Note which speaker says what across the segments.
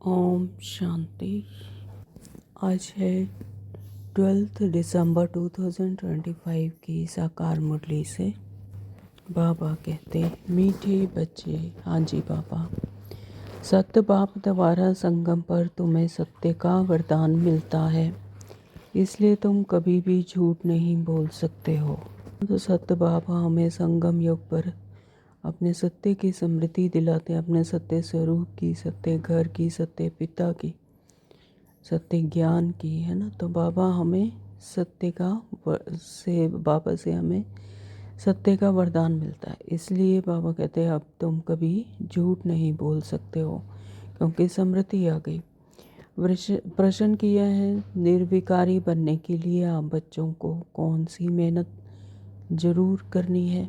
Speaker 1: ओम शांति। आज है 12 दिसंबर 2025 की साकार मुरली से। बाबा कहते, मीठे बच्चे। हाँ जी बाबा, सत्य बाप द्वारा संगम पर तुम्हें सत्य का वरदान मिलता है, इसलिए तुम कभी भी झूठ नहीं बोल सकते हो। तो सत्य बाबा हमें संगम योग पर अपने सत्य की स्मृति दिलाते हैं, अपने सत्य स्वरूप की, सत्य घर की, सत्य पिता की, सत्य ज्ञान की, है ना। तो बाबा हमें सत्य का बाबा से हमें सत्य का वरदान मिलता है, इसलिए बाबा कहते हैं अब तुम कभी झूठ नहीं बोल सकते हो, क्योंकि स्मृति आ गई। प्रश्न किया है, निर्विकारी बनने के लिए आप बच्चों को कौन सी मेहनत जरूर करनी है।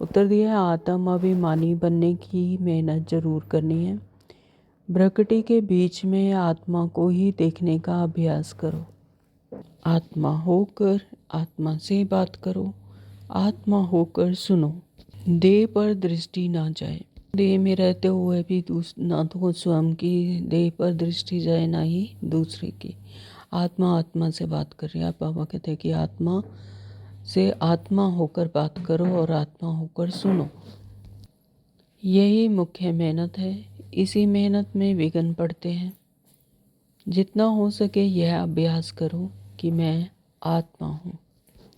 Speaker 1: उत्तर दिया है, आत्म अभिमानी बनने की मेहनत जरूर करनी है। प्रकृति के बीच में आत्मा को ही देखने का अभ्यास करो। आत्मा होकर आत्मा से बात करो, आत्मा होकर सुनो। देह पर दृष्टि ना जाए, देह में रहते हुए भी ना तो स्वयं की देह पर दृष्टि जाए, ना ही दूसरे की। आत्मा आत्मा से बात कर रही है। बाबा कहते हैं कि आत्मा से आत्मा होकर बात करो और आत्मा होकर सुनो। यही मुख्य मेहनत है। इसी मेहनत में विघ्न पड़ते हैं। जितना हो सके यह अभ्यास करो कि मैं आत्मा हूँ,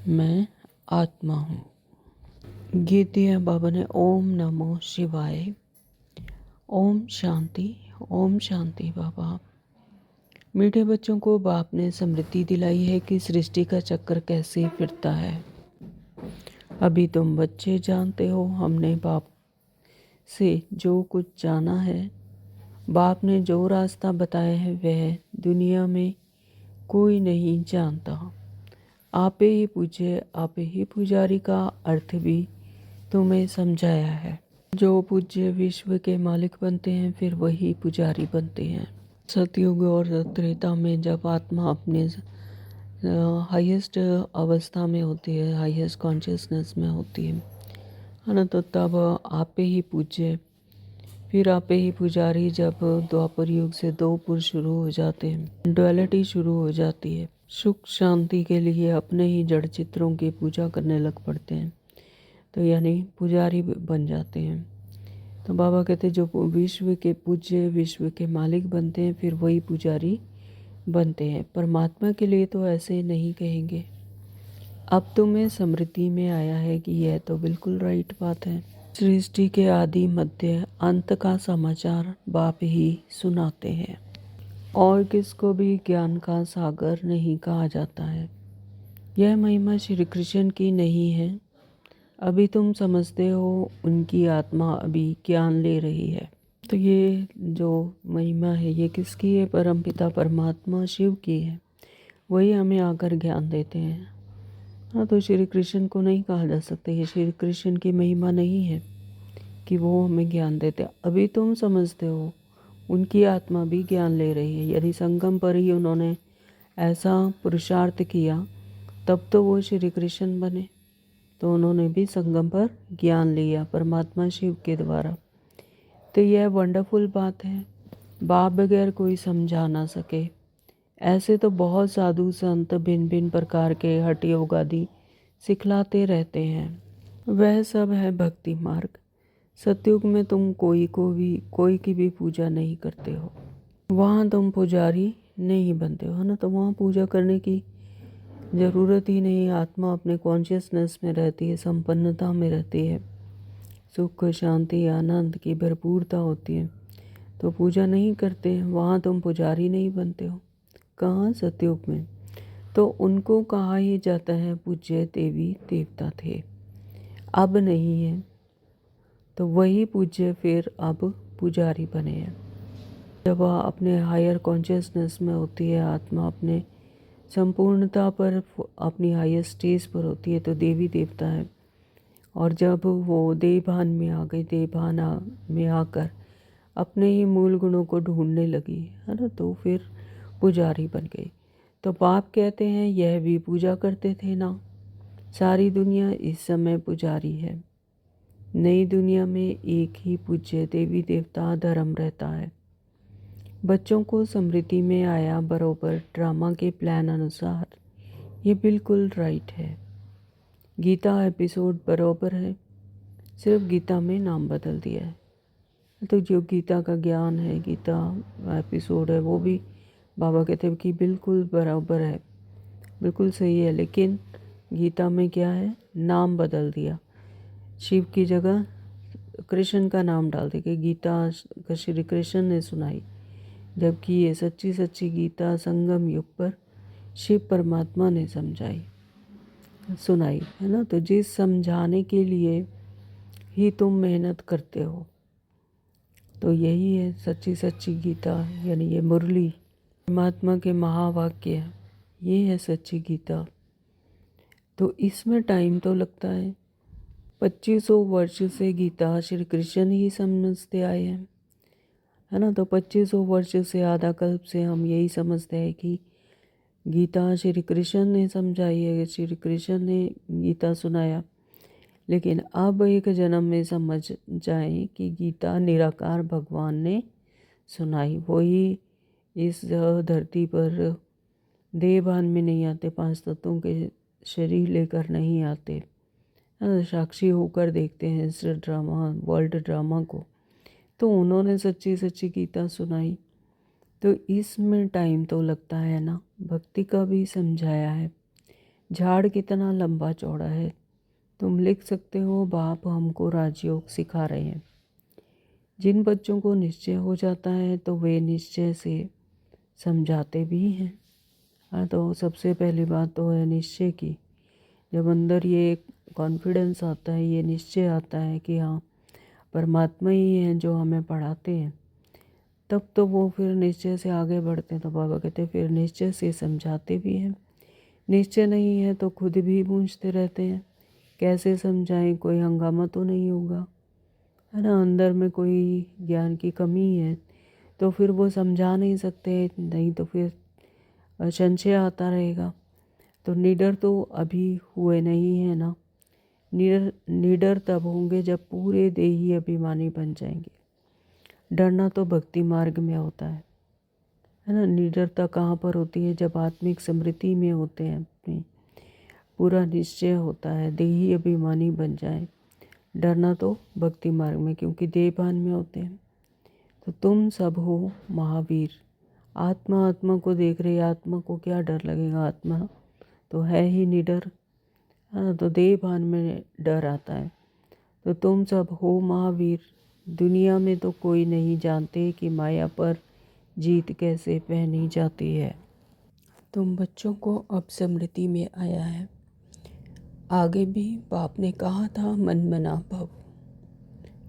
Speaker 1: मैं आत्मा हूँ। गीत दिया बाबा ने, ओम नमो शिवाय। ओम शांति, ओम शांति। बाबा मीठे बच्चों को बाप ने स्मृति दिलाई है कि सृष्टि का चक्र कैसे फिरता है। अभी तुम बच्चे जानते हो, हमने बाप से जो कुछ जाना है, बाप ने जो रास्ता बताया है, वह दुनिया में कोई नहीं जानता। आपे ही पूज्य, आपे ही पुजारी का अर्थ भी तुम्हें समझाया है। जो पूज्य विश्व के मालिक बनते हैं, फिर वही पुजारी बनते हैं। सतयुग और त्रेता में जब आत्मा अपने हाईएस्ट अवस्था में होती है, हाईएस्ट कॉन्शियसनेस में होती है ना, तो तब आपे ही पूज्य, फिर आपे ही पुजारी। जब द्वापर युग से दो पुरुष शुरू हो जाते हैं, डुअलिटी शुरू हो जाती है, सुख शांति के लिए अपने ही जड़ चित्रों की पूजा करने लग पड़ते हैं, तो यानी पुजारी बन जाते हैं। तो बाबा कहते जो विश्व के पूज्य, विश्व के मालिक बनते हैं, फिर वही पुजारी बनते हैं। परमात्मा के लिए तो ऐसे नहीं कहेंगे। अब तुम्हें स्मृति में आया है कि यह तो बिल्कुल राइट बात है। सृष्टि के आदि मध्य अंत का समाचार बाप ही सुनाते हैं, और किसको भी ज्ञान का सागर नहीं कहा जाता है। यह महिमा श्री कृष्ण की नहीं है। अभी तुम समझते हो उनकी आत्मा अभी ज्ञान ले रही है। तो ये जो महिमा है ये किसकी है? परमपिता परमात्मा शिव की है। वही हमें आकर ज्ञान देते हैं। हाँ, तो श्री कृष्ण को नहीं कहा जा सकता, ये श्री कृष्ण की महिमा नहीं है कि वो हमें ज्ञान देते। अभी तुम समझते हो उनकी आत्मा भी ज्ञान ले रही है। यदि संगम पर ही उन्होंने ऐसा पुरुषार्थ किया तब तो वो श्री कृष्ण बने। तो उन्होंने भी संगम पर ज्ञान लिया परमात्मा शिव के द्वारा। तो यह वंडरफुल बात है। बाप बगैर कोई समझा ना सके। ऐसे तो बहुत साधु संत भिन्न भिन्न प्रकार के हठ योग आदि सिखलाते रहते हैं। वह सब है भक्ति मार्ग। सतयुग में तुम कोई की भी पूजा नहीं करते हो। वहाँ तुम पुजारी नहीं बनते हो, है ना। तो वहाँ पूजा करने की ज़रूरत ही नहीं। आत्मा अपने कॉन्शियसनेस में रहती है, संपन्नता में रहती है, सुख शांति आनंद की भरपूरता होती है। तो पूजा नहीं करते, वहाँ तुम पुजारी नहीं बनते हो। कहाँ? सतयुग में। तो उनको कहा ही जाता है पूज्य देवी देवता थे, अब नहीं है। तो वही पूज्य फिर अब पुजारी बने हैं। जब अपने हायर कॉन्शियसनेस में होती है आत्मा, अपने संपूर्णता पर, अपनी हाईएस्ट स्टेज पर होती है, तो देवी देवता है। और जब वो देवभान में आ गई, देवभान में आकर अपने ही मूल गुणों को ढूंढने लगी, है ना, तो फिर पुजारी बन गई। तो बाप कहते हैं यह भी पूजा करते थे ना। सारी दुनिया इस समय पुजारी है। नई दुनिया में एक ही पूज्य देवी देवता धर्म रहता है। बच्चों को स्मृति में आया बरोबर ड्रामा के प्लान अनुसार। ये बिल्कुल राइट है। गीता एपिसोड बरोबर है, सिर्फ गीता में नाम बदल दिया है। तो जो गीता का ज्ञान है, गीता एपिसोड है, वो भी बाबा कहते हैं कि बिल्कुल बराबर है, बिल्कुल सही है। लेकिन गीता में क्या है, नाम बदल दिया। शिव की जगह कृष्ण का नाम डाल दिया कि गीता श्री कृष्ण ने सुनाई, जबकि ये सच्ची सच्ची गीता संगम युग पर शिव परमात्मा ने सुनाई है ना। तो जिस समझाने के लिए ही तुम मेहनत करते हो, तो यही है सच्ची सच्ची गीता, यानी ये मुरली परमात्मा के महावाक्य, ये है सच्ची गीता। तो इसमें टाइम तो लगता है। 2500 वर्ष से गीता श्री कृष्ण ही समझते आए हैं, है ना। तो 2500 वर्ष से, आधा कल्प से हम यही समझते हैं कि गीता श्री कृष्ण ने समझाई है, श्री कृष्ण ने गीता सुनाया। लेकिन अब एक जन्म में समझ जाए कि गीता निराकार भगवान ने सुनाई। वही इस धरती पर देहभान में नहीं आते, 5 तत्वों के शरीर लेकर नहीं आते, साक्षी होकर देखते हैं इस ड्रामा, वर्ल्ड ड्रामा को। तो उन्होंने सच्ची सच्ची गीता सुनाई। तो इसमें टाइम तो लगता है ना। भक्ति का भी समझाया है, झाड़ कितना लंबा चौड़ा है। तुम लिख सकते हो, बाप हमको राजयोग सिखा रहे हैं। जिन बच्चों को निश्चय हो जाता है तो वे निश्चय से समझाते भी हैं। हाँ, तो सबसे पहली बात तो है निश्चय की। जब अंदर ये कॉन्फिडेंस आता है, ये निश्चय आता है कि हाँ परमात्मा ही हैं जो हमें पढ़ाते हैं, तब तो वो फिर निश्चय से आगे बढ़ते हैं। तो बाबा कहते हैं फिर निश्चय से समझाते भी हैं। निश्चय नहीं है तो खुद भी पूछते रहते हैं, कैसे समझाएं, कोई हंगामा तो नहीं होगा, है ना। अंदर में कोई ज्ञान की कमी है तो फिर वो समझा नहीं सकते, नहीं तो फिर संशय आता रहेगा। तो निडर तो अभी हुए नहीं है ना। निडर तब होंगे जब पूरे देही अभिमानी बन जाएंगे। डरना तो भक्ति मार्ग में होता है ना। निडरता कहाँ पर होती है, जब आत्मिक स्मृति में होते हैं, अपनी पूरा निश्चय होता है, देही अभिमानी बन जाए। डरना तो भक्ति मार्ग में, क्योंकि देहभान में होते हैं। तो तुम सब हो महावीर। आत्मा आत्मा को देख रही, आत्मा को क्या डर लगेगा, आत्मा तो है ही निडर, है ना। तो देहभान में डर आता है। तो तुम सब हो महावीर। दुनिया में तो कोई नहीं जानते कि माया पर जीत कैसे पहनी जाती है। तुम बच्चों को अब स्मृति में आया है। आगे भी बाप ने कहा था मन मना भव।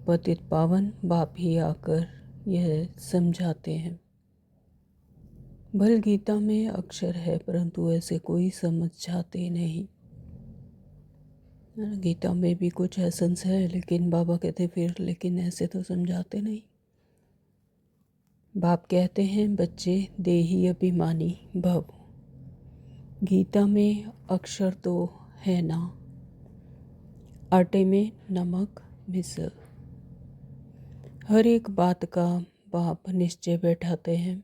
Speaker 1: पतित पावन बाप ही आकर यह समझाते हैं। भल गीता में अक्षर है, परंतु ऐसे कोई समझाते नहीं। गीता में भी कुछ एसेंस है, लेकिन बाबा कहते फिर लेकिन ऐसे तो समझाते नहीं। बाप कहते हैं बच्चे देही अभिमानी भव। गीता में अक्षर तो है ना, आटे में नमक मिसल। हर एक बात का बाप निश्चय बैठाते हैं।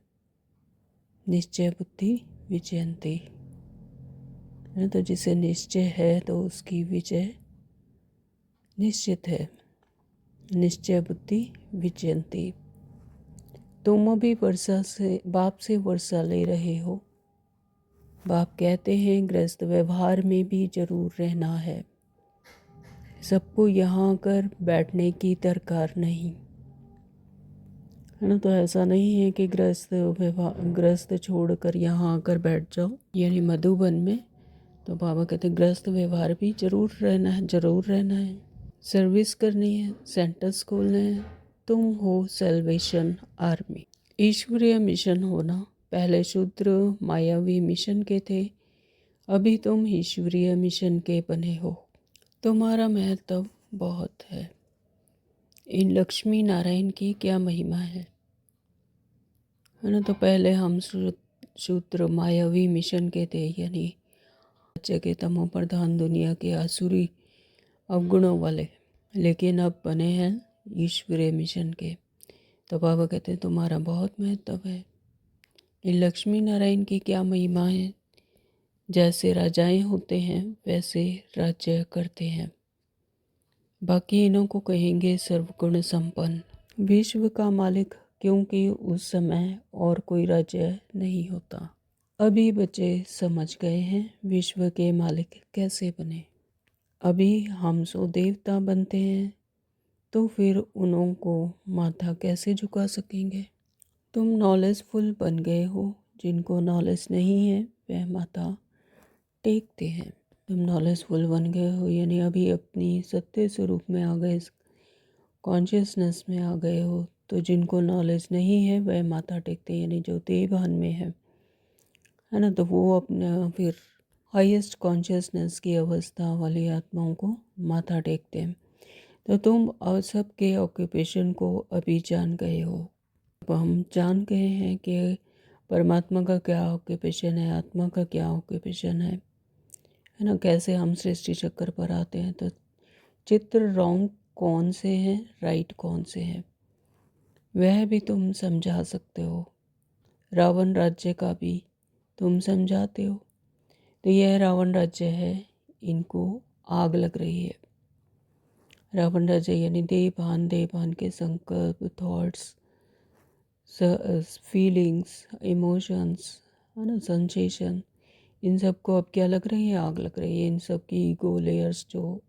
Speaker 1: निश्चय बुद्धि विजयंती, तो जिसे निश्चय है तो उसकी विजय निश्चित है। निश्चय बुद्धि विजयंती। तुम अभी वर्षा से बाप से वर्षा ले रहे हो। बाप कहते हैं गृहस्थ व्यवहार में भी जरूर रहना है। सबको यहाँ आकर बैठने की दरकार नहीं, है ना। तो ऐसा नहीं है कि गृहस्थ छोड़कर यहाँ आकर बैठ जाओ, यानी मधुबन में। तो बाबा कहते हैं गृहस्थ व्यवहार भी जरूर रहना है, जरूर रहना है। सर्विस करनी है, सेंटर्स खोलने हैं। तुम हो सेल्वेशन आर्मी। ईश्वरीय मिशन होना, पहले शूद्र मायावी मिशन के थे, अभी तुम ईश्वरीय मिशन के बने हो। तुम्हारा महत्व बहुत है। इन लक्ष्मी नारायण की क्या महिमा है ना। तो पहले हम शूद्र मायावी मिशन के थे, यानी बच्चे के तमो प्रधान दुनिया के आसुरी अवगुणों वाले। लेकिन अब बने हैं ईश्वरीय मिशन के। तो बाबा कहते हैं तुम्हारा बहुत महत्व है। ये लक्ष्मी नारायण की क्या महिमा है। जैसे राजाएं होते हैं वैसे राज्य करते हैं। बाकी इन्हों को कहेंगे सर्वगुण संपन्न, विश्व का मालिक, क्योंकि उस समय और कोई राज्य नहीं होता। अभी बच्चे समझ गए हैं विश्व के मालिक कैसे बने। अभी हम सो देवता बनते हैं तो फिर उन्हों को माथा कैसे झुका सकेंगे। तुम नॉलेजफुल बन गए हो, जिनको नॉलेज नहीं है वह माथा टेकते हैं। तुम नॉलेजफुल बन गए हो यानी अभी अपनी सत्य स्वरूप में आ गए, कॉन्शियसनेस में आ गए हो। तो जिनको नॉलेज नहीं है वह माथा टेकते हैं, यानी जो देवभान में है ना, तो वो अपना फिर हाईएस्ट कॉन्शियसनेस की अवस्था वाली आत्माओं को माथा टेकते हैं। तो तुम और सबके ऑक्यूपेशन को अभी जान गए हो। अब हम जान गए हैं कि परमात्मा का क्या ऑक्यूपेशन है, आत्मा का क्या ऑक्यूपेशन है ना, कैसे हम सृष्टि चक्कर पर आते हैं। तो चित्र रॉन्ग कौन से हैं, राइट कौन से हैं, वह भी तुम समझा सकते हो। रावण राज्य का भी तुम समझाते हो। तो यह रावण राज्य है, इनको आग लग रही है। रावण राज्य यानी देवभान के संकल्प, थॉट्स, फीलिंग्स, इमोशंस है ना, सेंसेशन, इन सब को अब क्या लग रही है, आग लग रही है। इन सब की ईगो लेयर्स जो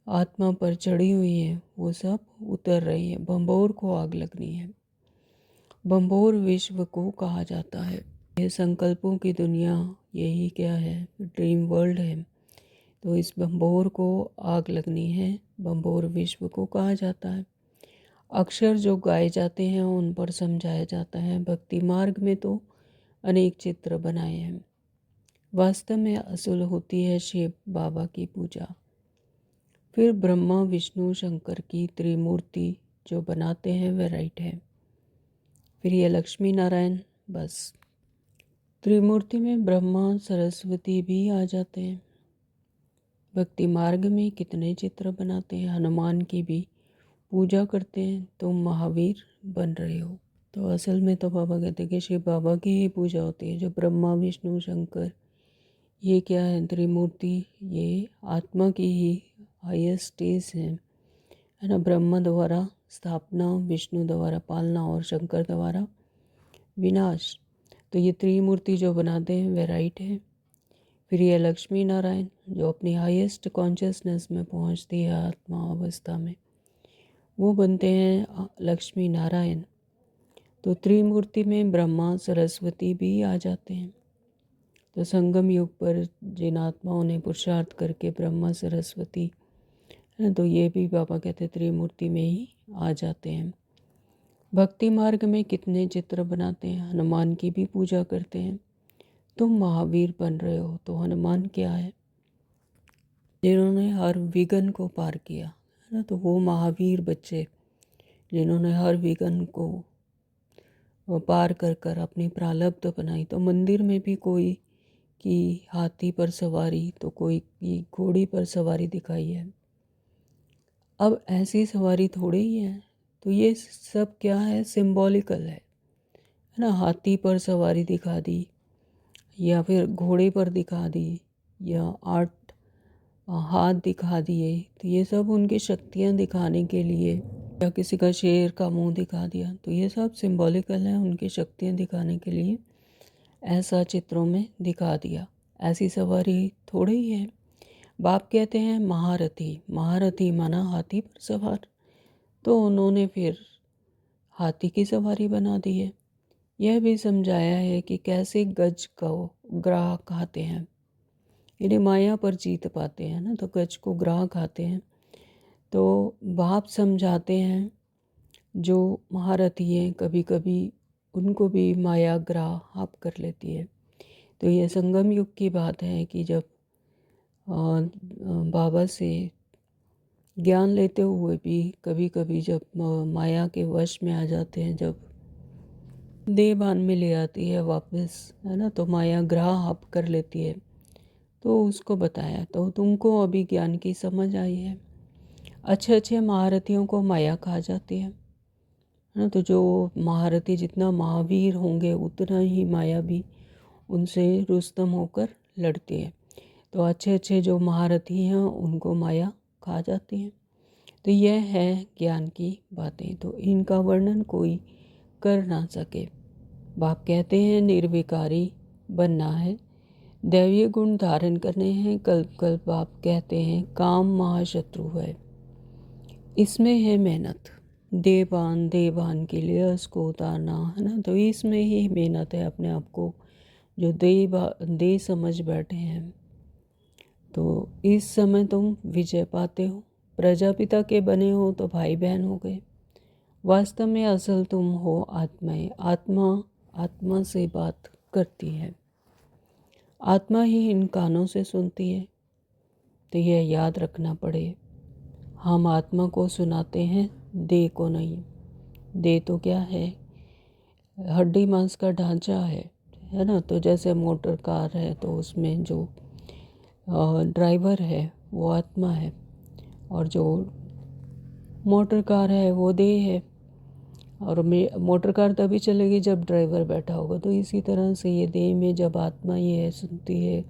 Speaker 1: आत्मा पर चढ़ी हुई है वो सब उतर रही है। बम्बोर को आग लगनी है। बम्बोर विश्व को कहा जाता है। ये संकल्पों की दुनिया, यही क्या है, ड्रीम वर्ल्ड है। तो इस बम्बोर को आग लगनी है। बम्बोर विश्व को कहा जाता है। अक्षर जो गाए जाते हैं उन पर समझाया जाता है। भक्ति मार्ग में तो अनेक चित्र बनाए हैं। वास्तव में असल होती है शिव बाबा की पूजा। फिर ब्रह्मा विष्णु शंकर की त्रिमूर्ति जो बनाते हैं वह राइट है। फिर ये लक्ष्मी नारायण, बस त्रिमूर्ति में ब्रह्मा सरस्वती भी आ जाते हैं। भक्ति मार्ग में कितने चित्र बनाते हैं, हनुमान की भी पूजा करते हैं। तुम महावीर बन रहे हो। तो असल में तो बाबा कहते हैं कि शिव बाबा की ही पूजा होती है। जो ब्रह्मा विष्णु शंकर, ये क्या है, त्रिमूर्ति, ये आत्मा की ही हाईएस्ट स्टेज है ना। ब्रह्मा द्वारा स्थापना, विष्णु द्वारा पालना और शंकर द्वारा विनाश। तो ये त्रिमूर्ति जो बनाते हैं वह राइट है। फिर ये लक्ष्मी नारायण जो अपनी हाईएस्ट कॉन्शियसनेस में पहुंचती है आत्मा अवस्था में, वो बनते हैं लक्ष्मी नारायण। तो त्रिमूर्ति में ब्रह्मा सरस्वती भी आ जाते हैं। तो संगम युग पर जिन आत्माओं ने पुरुषार्थ करके ब्रह्मा सरस्वती है, तो ये भी बाबा कहते त्रिमूर्ति में ही आ जाते हैं। भक्ति मार्ग में कितने चित्र बनाते हैं, हनुमान की भी पूजा करते हैं। तुम महावीर बन रहे हो। तो हनुमान क्या है, जिन्होंने हर विघ्न को पार किया है ना। तो वो महावीर बच्चे जिन्होंने हर विघ्न को पार कर कर अपनी प्रारब्ध बनाई। तो मंदिर में भी कोई की हाथी पर सवारी, तो कोई की घोड़ी पर सवारी दिखाई है। अब ऐसी सवारी थोड़ी ही है। तो ये सब क्या है, सिंबॉलिकल है ना। हाथी पर सवारी दिखा दी, या फिर घोड़े पर दिखा दी, या आठ हाथ दिखा दिए। तो ये सब उनकी शक्तियाँ दिखाने के लिए, या किसी का शेर का मुंह दिखा दिया, तो ये सब सिंबॉलिकल है, उनकी शक्तियाँ दिखाने के लिए ऐसा चित्रों में दिखा दिया। ऐसी सवारी थोड़ी ही है। बाप कहते हैं महारथी, महारथी माना हाथी पर सवार। तो उन्होंने फिर हाथी की सवारी बना दी है। यह भी समझाया है कि कैसे गज को ग्राह खाते हैं, यानी माया पर जीत पाते हैं ना। तो गज को ग्राह खाते हैं। तो बाप समझाते हैं जो महारथी हैं, कभी कभी उनको भी माया ग्राह आप कर लेती है। तो ये संगम युग की बात है कि जब बाबा से ज्ञान लेते हुए भी कभी कभी जब माया के वश में आ जाते हैं, जब देहभान में ले आती है वापस है ना, तो माया ग्राह आप कर लेती है। तो उसको बताया, तो तुमको अभी ज्ञान की समझ आई है। अच्छे अच्छे महारथियों को माया खा जाती है है ना। तो जो महारथी जितना महावीर होंगे उतना ही माया भी उनसे रुस्तम होकर लड़ती है। तो अच्छे अच्छे जो महारथी हैं उनको माया खा जाती है। तो यह है ज्ञान की बातें, तो इनका वर्णन कोई कर ना सके। बाप कहते हैं निर्विकारी बनना है, दैवीय गुण धारण करने हैं। कल्प कल्प बाप कहते हैं काम महाशत्रु है, इसमें है मेहनत। देवान के लिए उसको उतारना, है ना। तो इसमें ही मेहनत है। अपने आप को जो दे समझ बैठे हैं, तो इस समय तुम विजय पाते हो। प्रजापिता के बने हो तो भाई बहन हो गए। वास्तव में असल तुम हो आत्माएं। आत्मा आत्मा से बात करती है, आत्मा ही इन कानों से सुनती है। तो यह याद रखना पड़े, हम आत्मा को सुनाते हैं, देह को नहीं। देह तो क्या है, हड्डी मांस का ढांचा है ना। तो जैसे मोटर कार है तो उसमें जो ड्राइवर है वो आत्मा है, और जो मोटर कार है वो देह है। और मोटर कार तभी चलेगी जब ड्राइवर बैठा होगा। तो इसी तरह से ये देह में जब आत्मा ये है, सुनती है,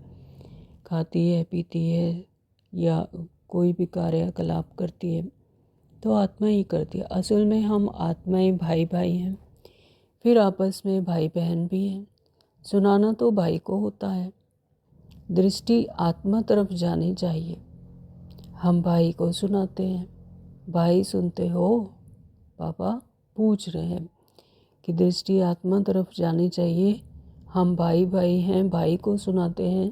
Speaker 1: खाती है, पीती है, या कोई भी कार्यकलाप करती है, तो आत्मा ही करती है। असल में हम आत्माएं भाई भाई हैं, फिर आपस में भाई बहन भी हैं। सुनाना तो भाई को होता है, दृष्टि आत्मा तरफ जानी चाहिए। हम भाई को सुनाते हैं, भाई सुनते हो? पापा पूछ रहे हैं कि दृष्टि आत्मा तरफ जानी चाहिए। हम भाई भाई हैं, भाई को सुनाते हैं,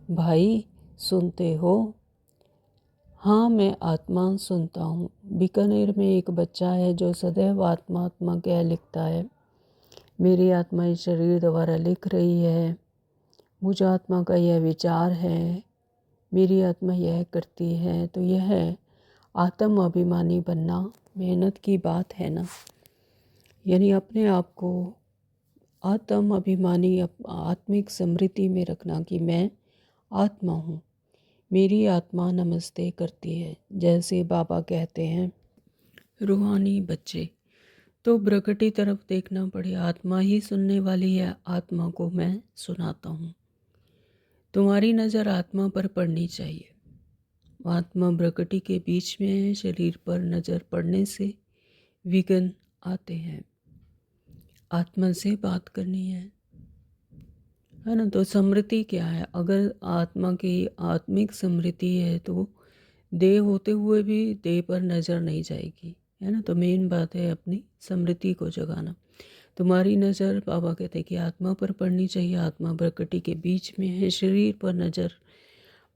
Speaker 1: भाई सुनते हो? हाँ, मैं आत्मा सुनता हूँ। बीकानेर में एक बच्चा है जो सदैव आत्मा आत्मा कह लिखता है। मेरी आत्मा इस शरीर द्वारा लिख रही है, मुझ आत्मा का यह विचार है, मेरी आत्मा यह करती है। तो यह आत्म अभिमानी बनना मेहनत की बात है ना। यानी अपने आप को आत्म अभिमानी, आत्मिक समृद्धि में रखना कि मैं आत्मा हूँ, मेरी आत्मा नमस्ते करती है। जैसे बाबा कहते हैं रूहानी बच्चे, तो प्रकृति तरफ देखना पड़े। आत्मा ही सुनने वाली है, आत्मा को मैं सुनाता हूँ। तुम्हारी नज़र आत्मा पर पड़नी चाहिए। आत्मा प्रकृति के बीच में है, शरीर पर नज़र पड़ने से विघ्न आते हैं। आत्मा से बात करनी है ना। तो समृद्धि क्या है? अगर आत्मा की आत्मिक समृद्धि है तो देह होते हुए भी देह पर नज़र नहीं जाएगी, है ना। तो मेन बात है अपनी समृद्धि को जगाना। तुम्हारी नज़र, बाबा कहते हैं कि आत्मा पर पड़नी चाहिए। आत्मा प्रकृति के बीच में है, शरीर पर नज़र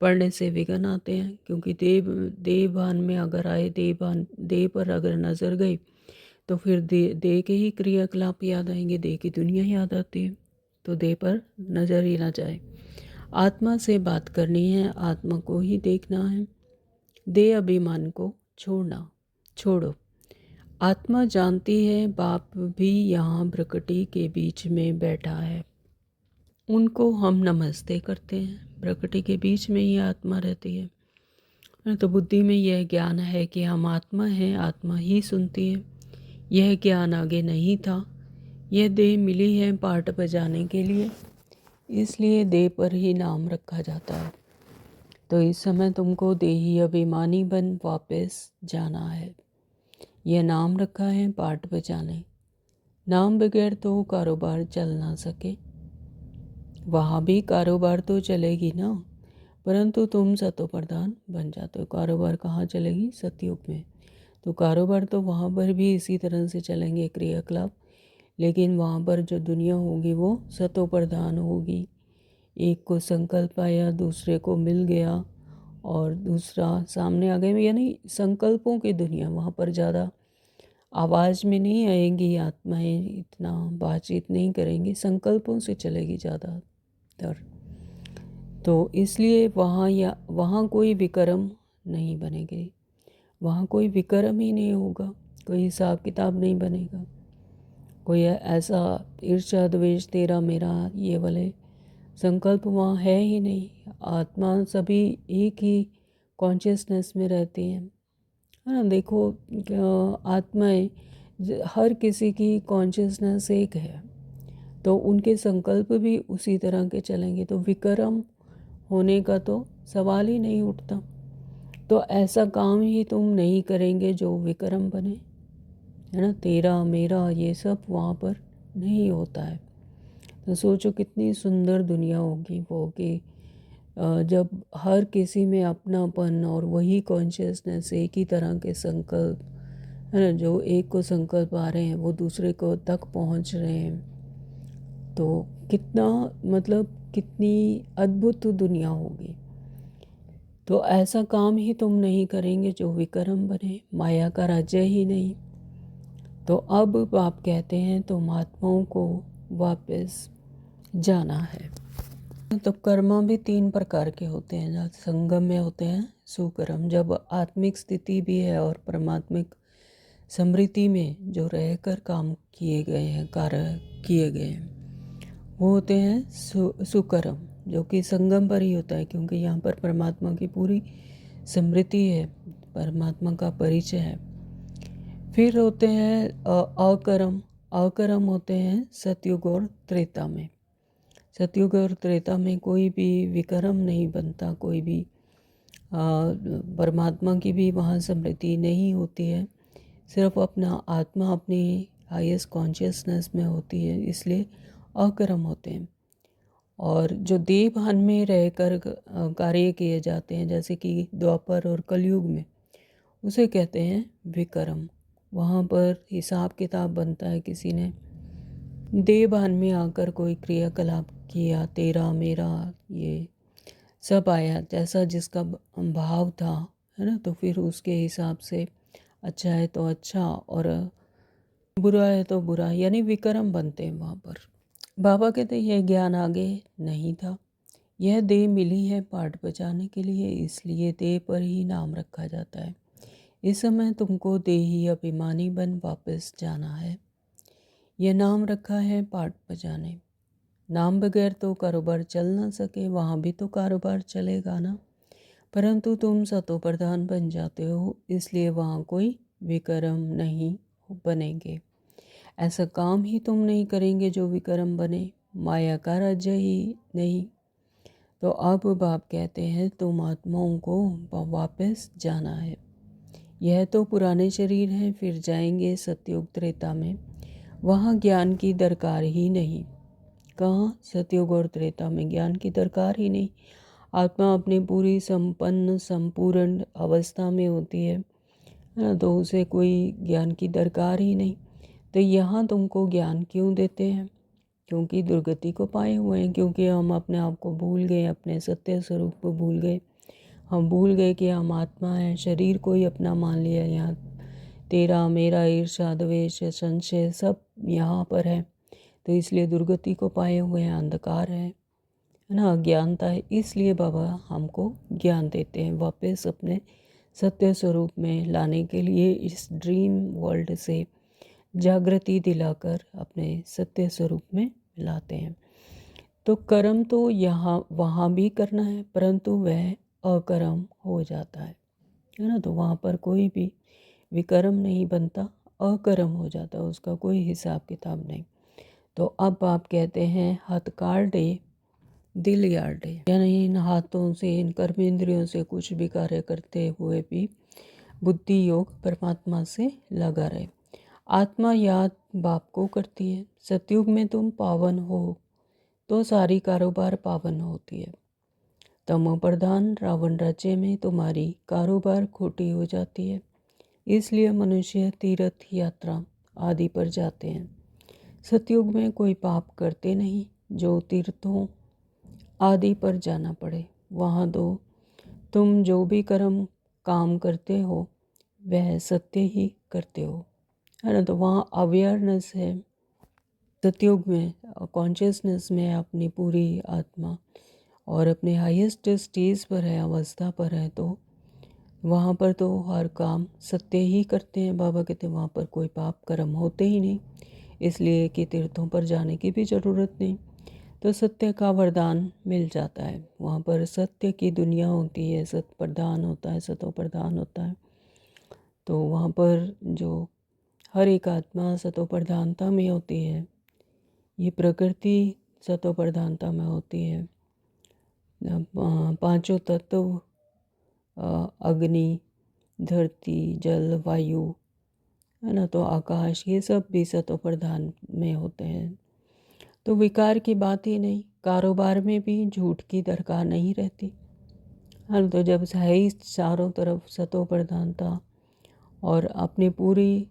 Speaker 1: पड़ने से विघ्न आते हैं। क्योंकि देहभान में अगर आए, देह पर अगर नज़र गई तो फिर देह के ही क्रियाकलाप याद आएंगे, देह की दुनिया याद आती है। तो देह पर नज़र ही ना जाए। आत्मा से बात करनी है, आत्मा को ही देखना है। देह अभिमान को छोड़ो। आत्मा जानती है बाप भी यहाँ प्रकृति के बीच में बैठा है, उनको हम नमस्ते करते हैं। प्रकृति के बीच में ही आत्मा रहती है। तो बुद्धि में यह ज्ञान है कि हम आत्मा हैं, आत्मा ही सुनती है। यह ज्ञान आगे नहीं था। यह देह मिली है पाठ बजाने के लिए, इसलिए देह पर ही नाम रखा जाता है। तो इस समय तुमको देही अभिमानी बन वापस जाना है। यह नाम रखा है पाठ बजाने। नाम बगैर तो कारोबार चल ना सके। वहाँ भी कारोबार तो चलेगी ना, परंतु तुम सतो प्रधान बन जाते हो। कारोबार कहाँ चलेगी? सतयुग में। तो कारोबार तो वहाँ पर भी इसी तरह से चलेंगे क्रियाकलाप, लेकिन वहाँ पर जो दुनिया होगी वो सतो प्रधान होगी। एक को संकल्प आया, दूसरे को मिल गया, और दूसरा सामने आ गया। यानी संकल्पों की दुनिया, वहाँ पर ज़्यादा आवाज़ में नहीं आएंगी आत्माएं, इतना बातचीत नहीं करेंगी, संकल्पों से चलेगी ज़्यादातर। तो इसलिए वहाँ कोई विक्रम नहीं बनेगी, वहाँ कोई विक्रम ही नहीं होगा, कोई हिसाब किताब नहीं बनेगा, कोई ऐसा ईर्ष्या द्वेष तेरा मेरा ये वाले संकल्प वहाँ है ही नहीं। आत्मा सभी एक ही कॉन्शियसनेस में रहती हैं, है ना। देखो आत्माएं हर किसी की कॉन्शियसनेस एक है, तो उनके संकल्प भी उसी तरह के चलेंगे, तो विक्रम होने का तो सवाल ही नहीं उठता। तो ऐसा काम ही तुम नहीं करेंगे जो विक्रम बने, है ना। तेरा मेरा ये सब वहाँ पर नहीं होता है। तो सोचो कितनी सुंदर दुनिया होगी वो, कि जब हर किसी में अपनापन और वही कॉन्शियसनेस, एक ही तरह के संकल्प, है ना, जो एक को संकल्प आ रहे हैं वो दूसरे को तक पहुंच रहे हैं, तो कितना मतलब कितनी अद्भुत दुनिया होगी। तो ऐसा काम ही तुम नहीं करेंगे जो विक्रम बने, माया का राज्य ही नहीं। तो अब आप कहते हैं तुम आत्माओं को वापस जाना है। तो कर्म भी 3 प्रकार के होते हैं। जहाँ संगम में होते हैं सुकर्म, जब आत्मिक स्थिति भी है और परमात्मिक स्मृति में जो रहकर काम किए गए हैं, कार्य किए गए हैं, वो होते हैं सुकर्म, जो कि संगम पर ही होता है, क्योंकि यहाँ पर परमात्मा की पूरी स्मृति है, परमात्मा का परिचय है। फिर होते हैं अकर्म। अकर्म होते हैं सतयुग और त्रेता में। सतयुग और त्रेता में कोई भी विक्रम नहीं बनता, कोई भी परमात्मा की भी वहाँ स्मृति नहीं होती है, सिर्फ अपना आत्मा अपनी हाईएस्ट कॉन्शियसनेस में होती है, इसलिए अकर्म होते हैं। और जो देह भान में रहकर कार्य किए जाते हैं, जैसे कि द्वापर और कलयुग में, उसे कहते हैं विक्रम। वहाँ पर हिसाब किताब बनता है, किसी ने देह भान में आकर कोई क्रियाकलाप किया, तेरा मेरा ये सब आया, जैसा जिसका भाव था, है ना, तो फिर उसके हिसाब से अच्छा है तो अच्छा और बुरा है तो बुरा, यानी विक्रम बनते हैं वहाँ पर। बाबा कहते यह ज्ञान आगे नहीं था, यह देह मिली है पाठ बजाने के लिए, इसलिए देह पर ही नाम रखा जाता है। इस समय तुमको देही अभिमानी बन वापस जाना है। यह नाम रखा है पाठ बजाने, नाम बगैर तो कारोबार चल ना सके, वहाँ भी तो कारोबार चलेगा ना। परंतु तुम सतो प्रधान बन जाते हो, इसलिए वहाँ कोई विक्रम नहीं बनेंगे। ऐसा काम ही तुम नहीं करेंगे जो विक्रम बने, माया का राज्य ही नहीं। तो अब बाप कहते हैं तुम आत्माओं को वापस जाना है। यह तो पुराने शरीर हैं, फिर जाएंगे सतयुग त्रेता में, वहाँ ज्ञान की दरकार ही नहीं। कहाँ? सतयुग और त्रेता में ज्ञान की दरकार ही नहीं। आत्मा अपनी पूरी संपन्न संपूर्ण अवस्था में होती है ना, तो उसे कोई ज्ञान की दरकार ही नहीं। तो यहाँ तुमको ज्ञान क्यों देते हैं? क्योंकि दुर्गति को पाए हुए हैं, क्योंकि हम अपने आप को भूल गए, अपने सत्य स्वरूप को भूल गए। हम भूल गए कि हम आत्मा हैं, शरीर को ही अपना मान लिया। यहाँ तेरा मेरा ईर्ष्या द्वेष संशय सब यहाँ पर है, तो इसलिए दुर्गति को पाए हुए हैं, अंधकार है ना, अज्ञानता है। इसलिए बाबा हमको ज्ञान देते हैं, वापस अपने सत्य स्वरूप में लाने के लिए, इस ड्रीम वर्ल्ड से जागृति दिलाकर अपने सत्य स्वरूप में लाते हैं। तो कर्म तो यहाँ वहाँ भी करना है, परंतु वह अकर्म हो जाता है ना, तो वहाँ पर कोई भी विकर्म नहीं बनता, अकर्म हो जाता, उसका कोई हिसाब किताब नहीं। तो अब आप कहते हैं हथकार डे दिल यार डे, यानी इन हाथों से, इन कर्मेंद्रियों से कुछ भी कार्य करते हुए भी बुद्धि योग परमात्मा से लगा रहे। आत्मा याद बाप को करती है। सतयुग में तुम पावन हो तो सारी कारोबार पावन होती है। तमो प्रधान रावण राज्य में तुम्हारी कारोबार खोटी हो जाती है, इसलिए मनुष्य तीर्थ यात्रा आदि पर जाते हैं। सतयुग में कोई पाप करते नहीं जो तीर्थों आदि पर जाना पड़े। वहाँ तो तुम जो भी कर्म काम करते हो वह सत्य ही करते हो, है ना, तो वहाँ अवेयरनेस है। सतयुग में कॉन्शियसनेस में अपनी पूरी आत्मा और अपने हाईएस्ट स्टेज पर है, अवस्था पर है, तो वहाँ पर तो हर काम सत्य ही करते हैं। बाबा कहते हैं वहाँ पर कोई पाप कर्म होते ही नहीं, इसलिए कि तीर्थों पर जाने की भी ज़रूरत नहीं। तो सत्य का वरदान मिल जाता है, वहाँ पर सत्य की दुनिया होती है, सत्य प्रधान होता है, सतो प्रधान होता है। तो वहाँ पर जो हर एक आत्मा सतो प्रधानता में होती है। ये प्रकृति सतो प्रधानता में होती है। पांचों तत्व अग्नि, धरती, जल, वायु, है ना, तो आकाश, ये सब भी सतो प्रधान में होते हैं। तो विकार की बात ही नहीं। कारोबार में भी झूठ की दरकार नहीं रहती। हाँ, तो जब है ही चारों तरफ सतो प्रधानता और अपनी पूरी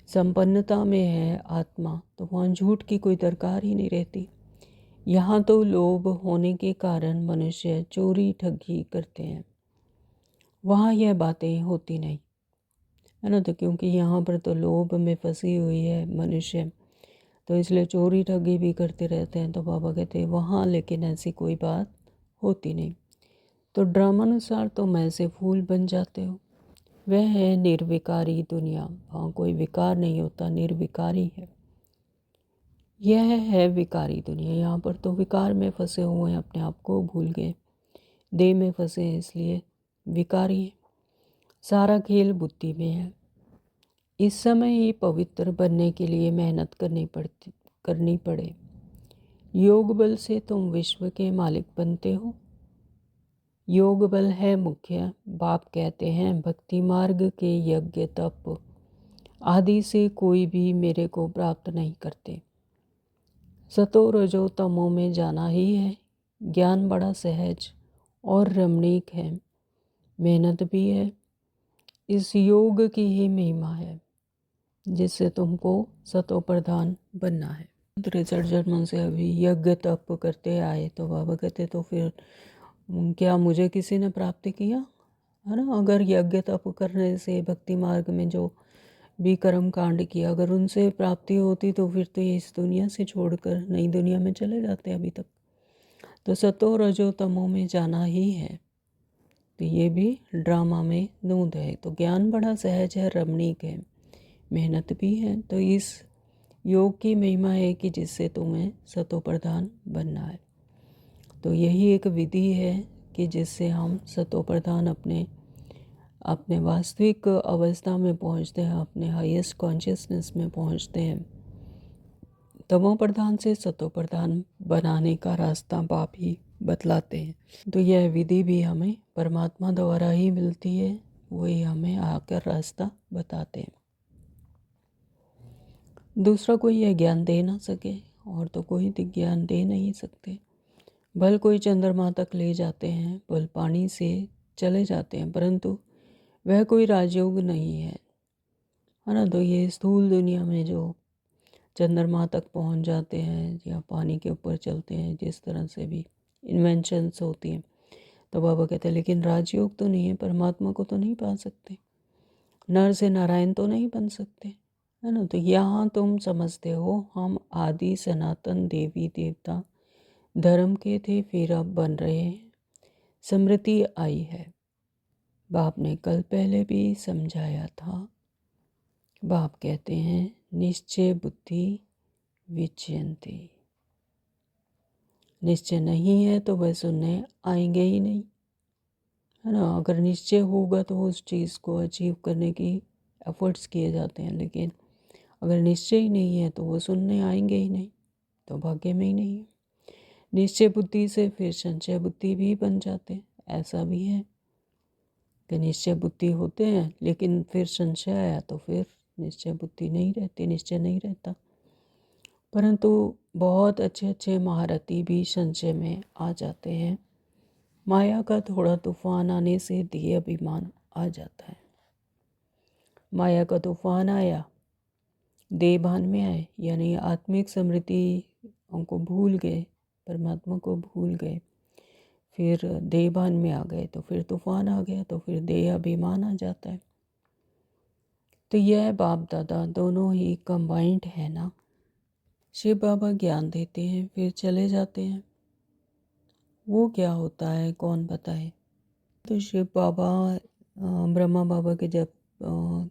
Speaker 1: संपन्नता में है आत्मा, तो वहाँ झूठ की कोई दरकार ही नहीं रहती। यहाँ तो लोभ होने के कारण मनुष्य चोरी ठगी करते हैं, वहाँ यह बातें होती नहीं, है ना। तो क्योंकि यहाँ पर तो लोभ में फंसी हुई है मनुष्य, तो इसलिए चोरी ठगी भी करते रहते हैं। तो बाबा कहते हैं वहाँ लेकिन ऐसी कोई बात होती नहीं। तो ड्रामानुसार तुम ऐसे फूल बन जाते हो। वह है निर्विकारी दुनिया। वहाँ कोई विकार नहीं होता, निर्विकारी है। यह है विकारी दुनिया। यहाँ पर तो विकार में फंसे हुए हैं, अपने आप को भूल गए, देह में फंसे हैं, इसलिए विकारी है। सारा खेल बुद्धि में है। इस समय ही पवित्र बनने के लिए मेहनत करनी पड़े। योग बल से तुम विश्व के मालिक बनते हो। योग बल है मुख्य। बाप कहते हैं भक्ति मार्ग के यज्ञ तप आदि से कोई भी मेरे को प्राप्त नहीं करते। सतो रजो तमो में जाना ही है। ज्ञान बड़ा सहज और रमणीक है, मेहनत भी है। इस योग की ही महिमा है जिससे तुमको सतो प्रधान बनना है। रिचर्ड जर्मन से अभी यज्ञ तप करते आए, तो बाबा कहते तो फिर क्या मुझे किसी ने प्राप्ति किया, है ना। अगर यज्ञ तप करने से भक्ति मार्ग में जो भी कर्म कांड किया, अगर उनसे प्राप्ति होती तो फिर तो ये इस दुनिया से छोड़कर नई दुनिया में चले जाते अभी तक। तो सतो रजो तमो में जाना ही है। तो ये भी ड्रामा में नूंद है। तो ज्ञान बड़ा सहज है, रमणीक है, मेहनत भी है। तो इस योग की महिमा है कि जिससे तुम्हें सतो प्रधान बनना है। तो यही एक विधि है कि जिससे हम सतो प्रधान अपने वास्तविक अवस्था में पहुंचते हैं, अपने हाईएस्ट कॉन्शियसनेस में पहुंचते हैं। तमो प्रधान से सतो प्रधान बनाने का रास्ता बाप ही बतलाते हैं। तो यह विधि भी हमें परमात्मा द्वारा ही मिलती है, वही हमें आकर रास्ता बताते हैं। दूसरा कोई यह ज्ञान दे ना सके, और तो कोई ज्ञान दे नहीं सकते। भल कोई चंद्रमा तक ले जाते हैं, भल पानी से चले जाते हैं, परंतु वह कोई राजयोग नहीं है, है ना। तो ये स्थूल दुनिया में जो चंद्रमा तक पहुंच जाते हैं या पानी के ऊपर चलते हैं, जिस तरह से भी इन्वेंशंस होती हैं, तो बाबा कहते हैं लेकिन राजयोग तो नहीं है, परमात्मा को तो नहीं पा सकते, नर से नारायण तो नहीं बन सकते, है ना। तो यहाँ तुम समझते हो हम आदि सनातन देवी देवता धर्म के थे, फिर अब बन रहे हैं। स्मृति आई है। बाप ने कल पहले भी समझाया था। बाप कहते हैं निश्चय बुद्धि विचयन्ति। निश्चय नहीं है तो वह सुनने आएंगे ही नहीं, है ना। अगर निश्चय होगा तो उस चीज़ को अचीव करने की एफर्ट्स किए जाते हैं, लेकिन अगर निश्चय ही नहीं है तो वो सुनने आएंगे ही नहीं, तो भाग्य में ही नहीं है। निश्चय बुद्धि से फिर संचय बुद्धि भी बन जाते हैं। ऐसा भी है कि निश्चय बुद्धि होते हैं लेकिन फिर संशय आया तो फिर निश्चय बुद्धि नहीं रहती, निश्चय नहीं रहता। परंतु बहुत अच्छे अच्छे महारथी भी संशय में आ जाते हैं। माया का थोड़ा तूफान आने से देह अभिमान आ जाता है। माया का तूफान आया, देह भान में आए, यानी आत्मिक स्मृति उनको भूल गए, परमात्मा को भूल गए, फिर देह भान में आ गए, तो फिर तूफान आ गया, तो फिर देह अभिमान आ जाता है। तो यह बाप दादा दोनों ही कंबाइंड है ना। शिव बाबा ज्ञान देते हैं फिर चले जाते हैं, वो क्या होता है कौन बताए। तो शिव बाबा ब्रह्मा बाबा के जब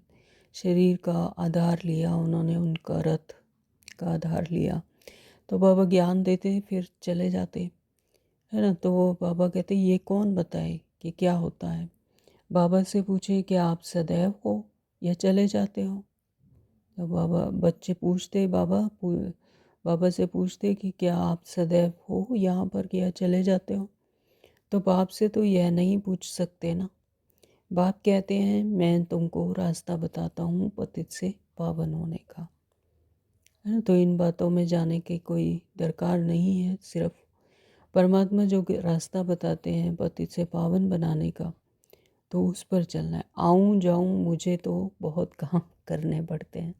Speaker 1: शरीर का आधार लिया, उन्होंने उनका रथ का आधार लिया, तो बाबा ज्ञान देते फिर चले जाते, है ना। तो वो बाबा कहते ये कौन बताए कि क्या होता है। बाबा से पूछे कि आप सदैव हो या चले जाते हो, तो बाबा से पूछते कि क्या आप सदैव हो यहाँ पर, क्या चले जाते हो? तो बाप से तो यह नहीं पूछ सकते ना। बाप कहते हैं मैं तुमको रास्ता बताता हूँ पतित से पावन होने का, है ना। तो इन बातों में जाने की कोई दरकार नहीं है, सिर्फ परमात्मा जो रास्ता बताते हैं पतित से पावन बनाने का, तो उस पर चलना है। आऊँ जाऊँ मुझे तो बहुत काम करने पड़ते हैं,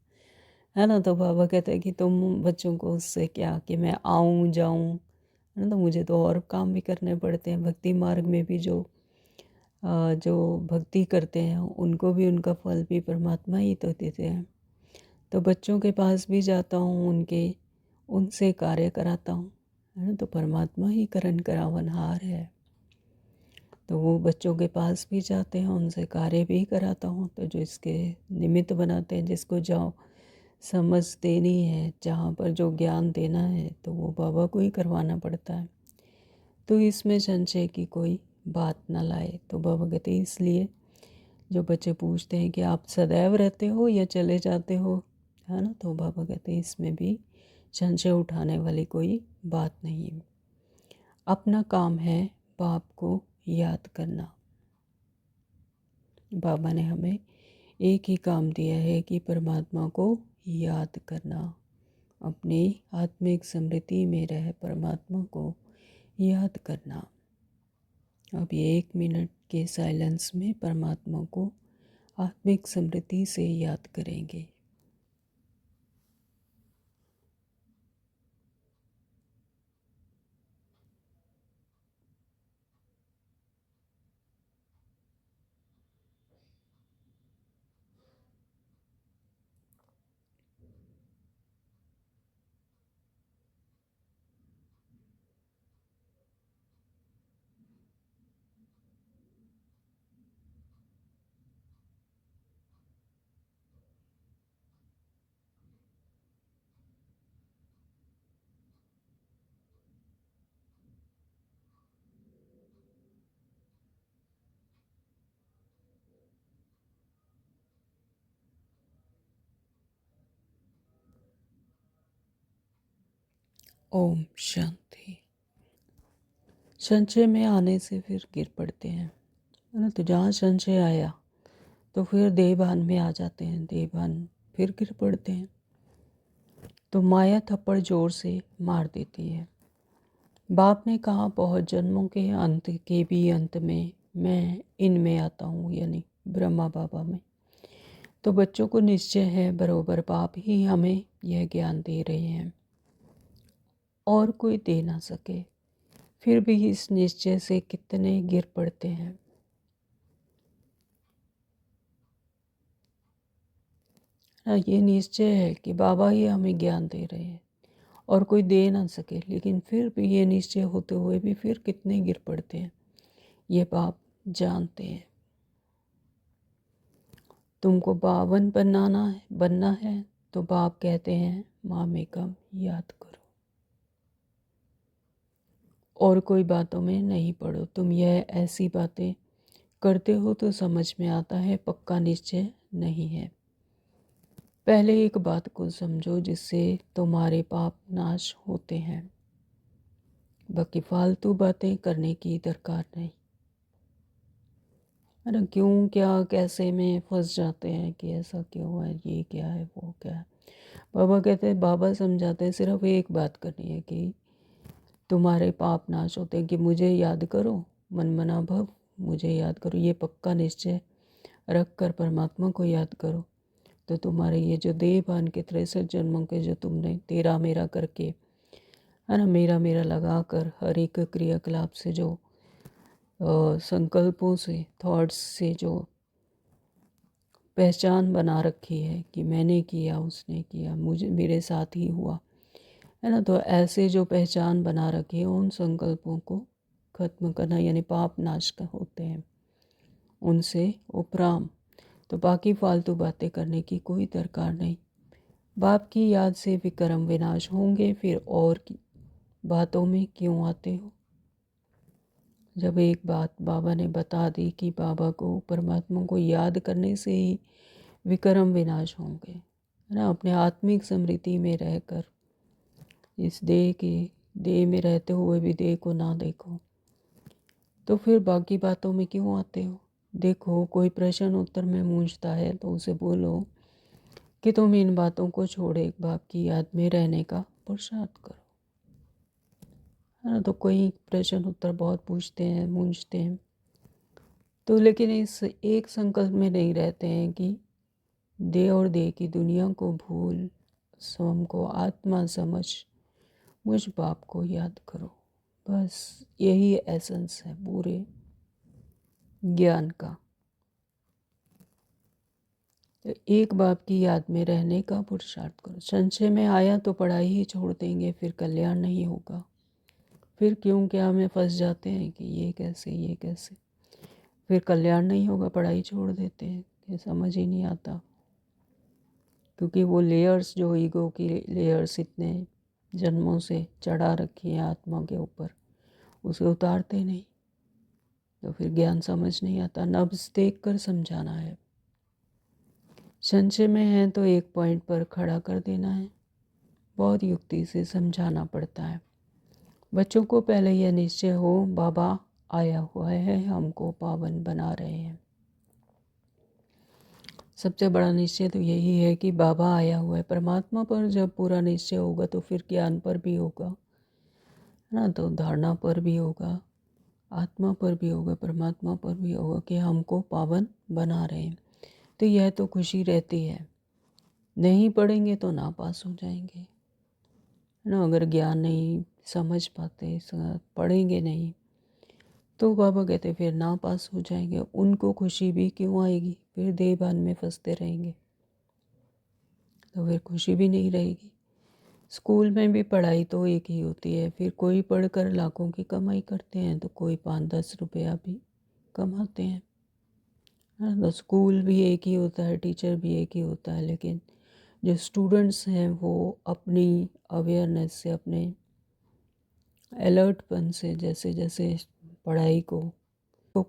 Speaker 1: है ना। तो बाबा कहते हैं कि तुम बच्चों को उससे क्या कि मैं आऊँ जाऊँ, है ना। तो मुझे तो और काम भी करने पड़ते हैं। भक्ति मार्ग में भी जो भक्ति करते हैं उनको भी उनका फल भी परमात्मा ही तो देते हैं। तो बच्चों के पास भी जाता हूँ, उनसे कार्य कराता हूँ, है ना। तो परमात्मा ही करण करावनहार है। तो वो बच्चों के पास भी जाते हैं, उनसे कार्य भी कराता हूँ। तो जो इसके निमित्त बनाते हैं, जिसको जाओ समझ देनी है, जहाँ पर जो ज्ञान देना है, तो वो बाबा को ही करवाना पड़ता है। तो इसमें संशय की कोई बात ना लाए। तो बाबा कहते हैं इसलिए जो बच्चे पूछते हैं कि आप सदैव रहते हो या चले जाते हो, है ना। तो बाबा कहते हैं इसमें भी संशय उठाने वाली कोई बात नहीं है। अपना काम है बाप को याद करना। बाबा ने हमें एक ही काम दिया है कि परमात्मा को याद करना, अपनी आत्मिक स्मृति में रह परमात्मा को याद करना। अब ये 1 मिनट के साइलेंस में परमात्मा को आत्मिक स्मृति से याद करेंगे। ओम शांति। संशय में आने से फिर गिर पड़ते हैं, है ना। तो जहाँ संशय आया तो फिर देहभान में आ जाते हैं, देहभान फिर गिर पड़ते हैं। तो माया थप्पड़ जोर से मार देती है। बाप ने कहा बहुत जन्मों के अंत के भी अंत में मैं इनमें आता हूँ, यानी ब्रह्मा बाबा में। तो बच्चों को निश्चय है बरोबर बाप ही हमें यह ज्ञान दे रहे हैं और कोई दे ना सके। फिर भी इस निश्चय से कितने गिर पड़ते हैं। ये निश्चय है कि बाबा ही हमें ज्ञान दे रहे हैं और कोई दे ना सके, लेकिन फिर भी ये निश्चय होते हुए भी फिर कितने गिर पड़ते हैं, ये बाप जानते हैं। तुमको पावन बनना है तो बाप कहते हैं मामेकम याद करो और कोई बातों में नहीं पड़ो। तुम यह ऐसी बातें करते हो तो समझ में आता है पक्का निश्चय नहीं है। पहले एक बात को समझो जिससे तुम्हारे पाप नाश होते हैं, बाकी फालतू बातें करने की दरकार नहीं, है ना। क्यों क्या कैसे में फंस जाते हैं कि ऐसा क्यों है, ये क्या है, वो क्या है। बाबा कहते हैं, बाबा समझाते हैं सिर्फ एक बात करनी है कि तुम्हारे पाप नाश होते हैं, कि मुझे याद करो, मनमना भव मुझे याद करो। ये पक्का निश्चय रख कर परमात्मा को याद करो तो तुम्हारे ये जो देह भान के 63 जन्मों के जो तुमने तेरा मेरा करके, है ना, मेरा मेरा लगा कर हर एक क्रियाकलाप से जो संकल्पों से थॉट्स से जो पहचान बना रखी है कि मैंने किया, उसने किया, मुझे मेरे साथ ही हुआ, है ना। तो ऐसे जो पहचान बना रखी है उन संकल्पों को खत्म करना, यानी पाप नाश का होते हैं उनसे उपराम। तो बाकी फालतू बातें करने की कोई दरकार नहीं। बाप की याद से विक्रम विनाश होंगे, फिर और की बातों में क्यों आते हो। जब एक बात बाबा ने बता दी कि बाबा को परमात्मा को याद करने से ही विक्रम विनाश होंगे, है ना, अपने आत्मिक स्मृति में रहकर इस देह में रहते हुए भी देह को ना देखो, तो फिर बाकी बातों में क्यों आते हो? देखो, कोई प्रश्न उत्तर में मूंझता है तो उसे बोलो कि तुम इन बातों को छोड़े एक बाप की याद में रहने का पुरुषार्थ करो, है ना। तो कोई प्रश्न उत्तर बहुत पूछते हैं, मूंझते हैं, तो लेकिन इस एक संकल्प में नहीं रहते हैं कि देह और देह की दुनिया को भूल स्वयं को आत्मा समझ मुझ बाप को याद करो। बस यही एसेंस है पूरे ज्ञान का। तो एक बाप की याद में रहने का पुरुषार्थ करो। संशय में आया तो पढ़ाई ही छोड़ देंगे, फिर कल्याण नहीं होगा। फिर क्यों क्या में फंस जाते हैं कि ये कैसे, फिर कल्याण नहीं होगा, पढ़ाई छोड़ देते हैं, ये समझ ही नहीं आता। क्योंकि वो लेयर्स, जो ईगो की लेयर्स इतने जन्मों से चढ़ा रखी हैं आत्मा के ऊपर, उसे उतारते नहीं, तो फिर ज्ञान समझ नहीं आता। नब्ज देख कर समझाना है। संशय में है तो एक पॉइंट पर खड़ा कर देना है, बहुत युक्ति से समझाना पड़ता है। बच्चों को पहले यह निश्चय हो, बाबा आया हुआ है, हमको पावन बना रहे हैं। सबसे बड़ा निश्चय तो यही है कि बाबा आया हुआ है। परमात्मा पर जब पूरा निश्चय होगा तो फिर ज्ञान पर भी होगा, है ना। तो धारणा पर भी होगा, आत्मा पर भी होगा, परमात्मा पर भी होगा कि हमको पावन बना रहे हैं। तो यह तो खुशी रहती है। नहीं पढ़ेंगे तो नापास हो जाएंगे, है ना। अगर ज्ञान नहीं समझ पाते, पढ़ेंगे नहीं, तो बाबा कहते फिर नापास हो जाएंगे। उनको खुशी भी क्यों आएगी? फिर देहभान में फंसते रहेंगे, तो फिर खुशी भी नहीं रहेगी। स्कूल में भी पढ़ाई तो एक ही होती है, फिर कोई पढ़कर लाखों की कमाई करते हैं तो कोई 5-10 रुपया भी कमाते हैं, है ना। तो स्कूल भी एक ही होता है, टीचर भी एक ही होता है, लेकिन जो स्टूडेंट्स हैं वो अपनी अवेयरनेस से, अपने अलर्टपन से, जैसे जैसे पढ़ाई को